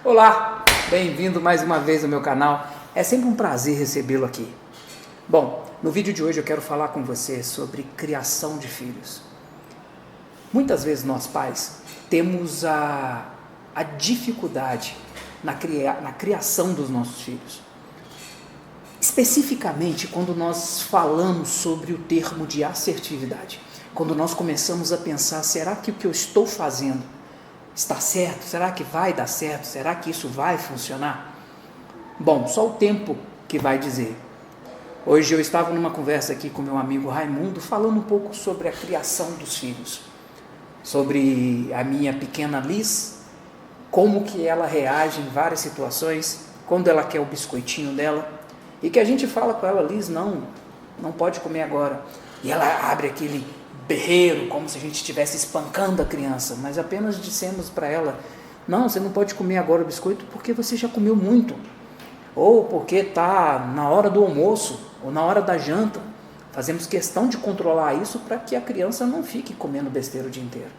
Olá, bem-vindo mais uma vez ao meu canal. É sempre um prazer recebê-lo aqui. Bom, no vídeo de hoje eu quero falar com você sobre criação de filhos. Muitas vezes nós pais temos a dificuldade na criação dos nossos filhos. Especificamente quando nós falamos sobre o termo de assertividade. Quando nós começamos a pensar, será que o que eu estou fazendo está certo? Será que vai dar certo? Será que isso vai funcionar? Bom, só o tempo que vai dizer. Hoje eu estava numa conversa aqui com meu amigo Raimundo, falando um pouco sobre a criação dos filhos, sobre a minha pequena Liz, como que ela reage em várias situações, quando ela quer o biscoitinho dela, e que a gente fala com ela, Liz, não pode comer agora, e ela abre aquele berreiro, como se a gente estivesse espancando a criança, mas apenas dissemos para ela, não, você não pode comer agora o biscoito porque você já comeu muito, ou porque está na hora do almoço, ou na hora da janta. Fazemos questão de controlar isso para que a criança não fique comendo besteira o dia inteiro.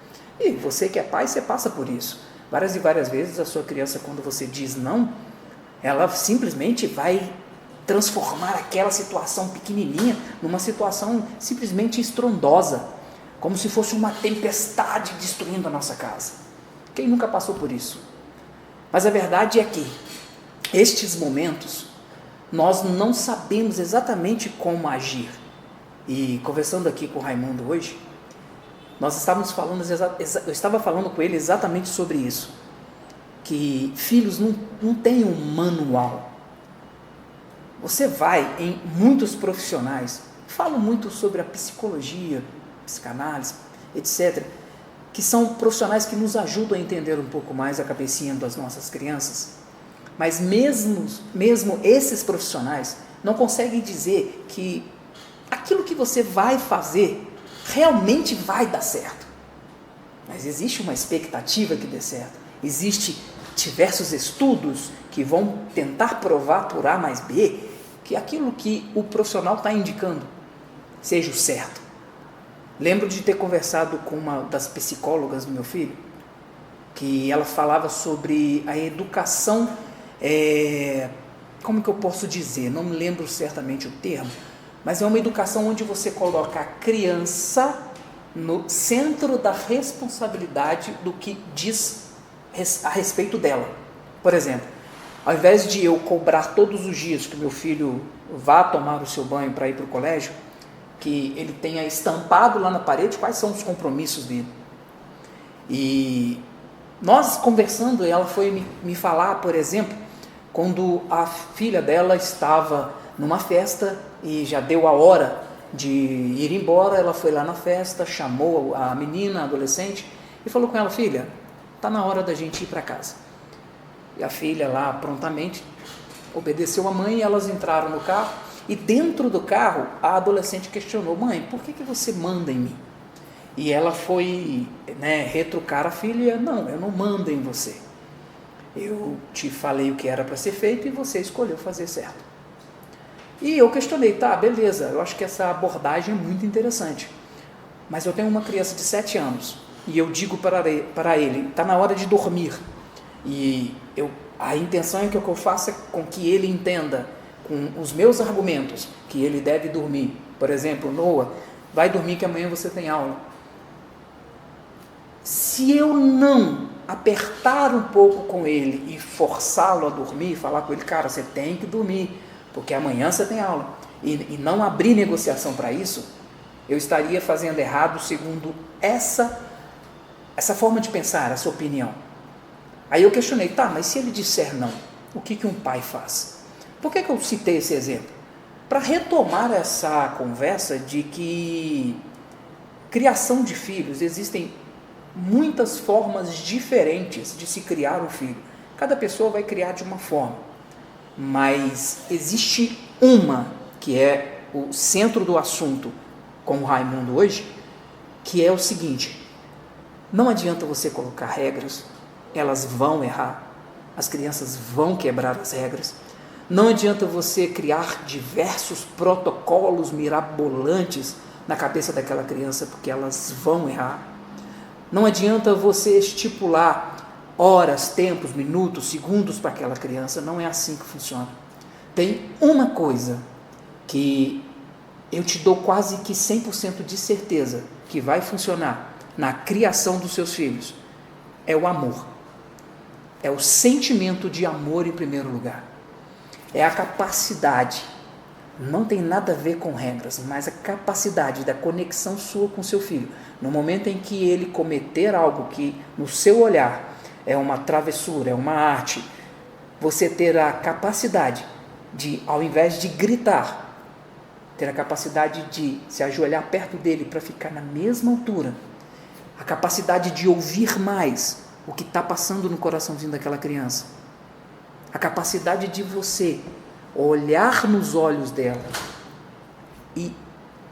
E você que é pai, você passa por isso. Várias e várias vezes a sua criança, quando você diz não, ela simplesmente vai transformar aquela situação pequenininha numa situação simplesmente estrondosa, como se fosse uma tempestade destruindo a nossa casa. Quem nunca passou por isso? Mas a verdade é que estes momentos nós não sabemos exatamente como agir. E conversando aqui com o Raimundo hoje, nós estávamos falando, eu estava falando com ele exatamente sobre isso, que filhos não têm um manual. Você vai em muitos profissionais, falo muito sobre a psicologia, psicanálise, etc., que são profissionais que nos ajudam a entender um pouco mais a cabecinha das nossas crianças, mas mesmo esses profissionais não conseguem dizer que aquilo que você vai fazer realmente vai dar certo. Mas existe uma expectativa que dê certo, existe diversos estudos que vão tentar provar por A mais B que aquilo que o profissional está indicando seja o certo. Lembro de ter conversado com uma das psicólogas do meu filho, que ela falava sobre a educação, como que eu posso dizer, não me lembro certamente o termo, mas é uma educação onde você coloca a criança no centro da responsabilidade do que diz a respeito dela. Por exemplo, ao invés de eu cobrar todos os dias que o meu filho vá tomar o seu banho para ir para o colégio, que ele tenha estampado lá na parede quais são os compromissos dele. E nós conversando, ela foi me falar, por exemplo, quando a filha dela estava numa festa e já deu a hora de ir embora, ela foi lá na festa, chamou a menina, a adolescente, e falou com ela, filha, está na hora da gente ir para casa. E a filha lá prontamente obedeceu a mãe e elas entraram no carro. E dentro do carro, a adolescente questionou, mãe, por que você manda em mim? E ela foi retrucar a filha, não, eu não mando em você. Eu te falei o que era para ser feito e você escolheu fazer certo. E eu questionei, tá, beleza, eu acho que essa abordagem é muito interessante. Mas eu tenho uma criança de 7 anos e eu digo para ele, está na hora de dormir. E a intenção é que eu faça com que ele entenda, com os meus argumentos, que ele deve dormir. Por exemplo, Noah, vai dormir que amanhã você tem aula. Se eu não apertar um pouco com ele e forçá-lo a dormir, falar com ele, cara, você tem que dormir, porque amanhã você tem aula, e não abrir negociação para isso, eu estaria fazendo errado segundo essa forma de pensar, essa opinião. Aí eu questionei, tá, mas se ele disser não, o que um pai faz? Por que eu citei esse exemplo? Para retomar essa conversa de que criação de filhos, existem muitas formas diferentes de se criar um filho. Cada pessoa vai criar de uma forma, mas existe uma que é o centro do assunto com o Raimundo hoje, que é o seguinte, não adianta você colocar regras, elas vão errar, as crianças vão quebrar as regras, não adianta você criar diversos protocolos mirabolantes na cabeça daquela criança, porque elas vão errar, não adianta você estipular horas, tempos, minutos, segundos para aquela criança. Não é assim que funciona. Tem uma coisa que eu te dou quase que 100% de certeza que vai funcionar na criação dos seus filhos. É o amor. É o sentimento de amor em primeiro lugar. É a capacidade. Não tem nada a ver com regras, mas a capacidade da conexão sua com seu filho. No momento em que ele cometer algo que no seu olhar é uma travessura, é uma arte, você ter a capacidade de, ao invés de gritar, ter a capacidade de se ajoelhar perto dele para ficar na mesma altura, a capacidade de ouvir mais o que está passando no coraçãozinho daquela criança, a capacidade de você olhar nos olhos dela e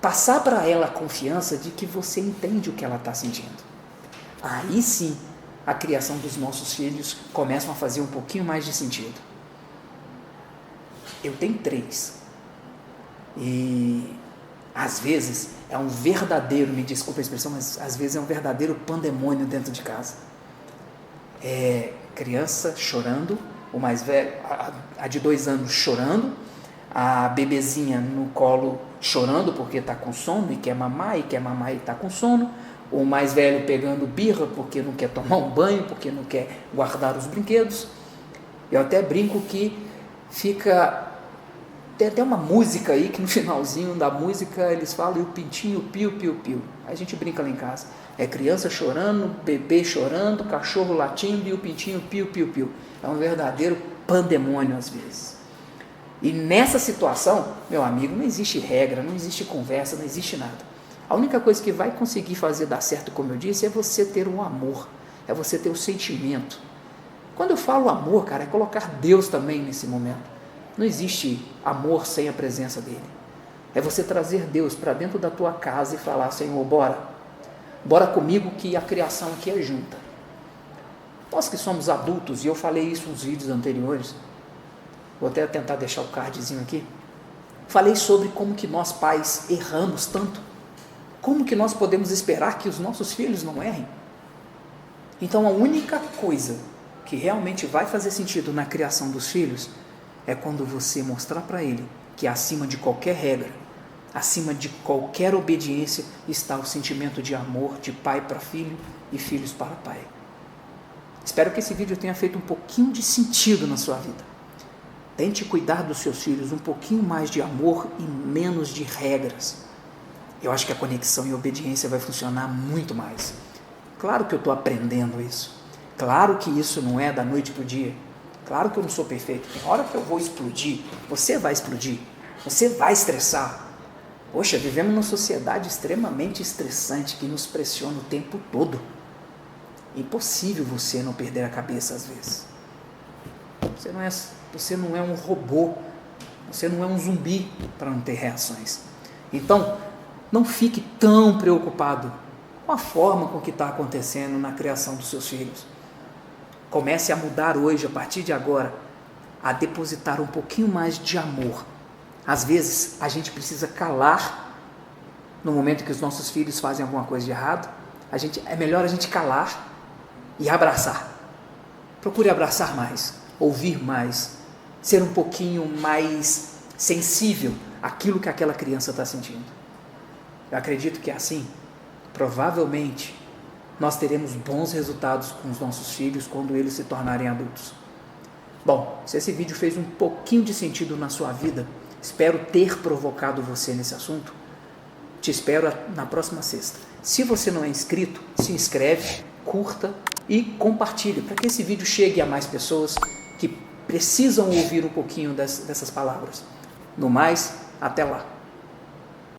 passar para ela a confiança de que você entende o que ela está sentindo. Aí sim, a criação dos nossos filhos começam a fazer um pouquinho mais de sentido. Eu tenho 3. E às vezes é um verdadeiro, me desculpa a expressão, mas às vezes é um verdadeiro pandemônio dentro de casa. É criança chorando, o mais velho, a de 2 anos chorando, a bebezinha no colo chorando porque está com sono e quer mamar e está com sono, o mais velho pegando birra porque não quer tomar um banho, porque não quer guardar os brinquedos. Eu até brinco que tem até uma música aí que no finalzinho da música eles falam e o pintinho piu, piu, piu. A gente brinca lá em casa. É criança chorando, bebê chorando, cachorro latindo e o pintinho piu, piu, piu. É um verdadeiro pandemônio às vezes. E nessa situação, meu amigo, não existe regra, não existe conversa, não existe nada. A única coisa que vai conseguir fazer dar certo, como eu disse, é você ter um amor, é você ter o sentimento. Quando eu falo amor, cara, é colocar Deus também nesse momento. Não existe amor sem a presença dele. É você trazer Deus para dentro da tua casa e falar, Senhor, bora comigo que a criação aqui é junta. Nós que somos adultos, e eu falei isso nos vídeos anteriores, vou até tentar deixar o cardzinho aqui, falei sobre como que nós pais erramos tanto, como que nós podemos esperar que os nossos filhos não errem. Então a única coisa que realmente vai fazer sentido na criação dos filhos é quando você mostrar para ele que acima de qualquer regra, acima de qualquer obediência está o sentimento de amor de pai para filho e filhos para pai. Espero que esse vídeo tenha feito um pouquinho de sentido na sua vida. Tente cuidar dos seus filhos um pouquinho mais de amor e menos de regras. Eu acho que a conexão e a obediência vai funcionar muito mais. Claro que eu estou aprendendo isso. Claro que isso não é da noite para o dia. Claro que eu não sou perfeito. Tem hora que eu vou explodir. Você vai explodir. Você vai estressar. Poxa, vivemos numa sociedade extremamente estressante que nos pressiona o tempo todo. É impossível você não perder a cabeça às vezes. Você não é um robô. Você não é um zumbi para não ter reações. Então, não fique tão preocupado com a forma com que está acontecendo na criação dos seus filhos. Comece a mudar hoje, a partir de agora, a depositar um pouquinho mais de amor. Às vezes, a gente precisa calar no momento que os nossos filhos fazem alguma coisa de errado. É melhor a gente calar e abraçar. Procure abraçar mais, ouvir mais, ser um pouquinho mais sensível àquilo que aquela criança está sentindo. Eu acredito que assim, provavelmente, nós teremos bons resultados com os nossos filhos quando eles se tornarem adultos. Bom, se esse vídeo fez um pouquinho de sentido na sua vida, espero ter provocado você nesse assunto. Te espero na próxima sexta. Se você não é inscrito, se inscreve, curta e compartilhe, para que esse vídeo chegue a mais pessoas que precisam ouvir um pouquinho dessas palavras. No mais, até lá.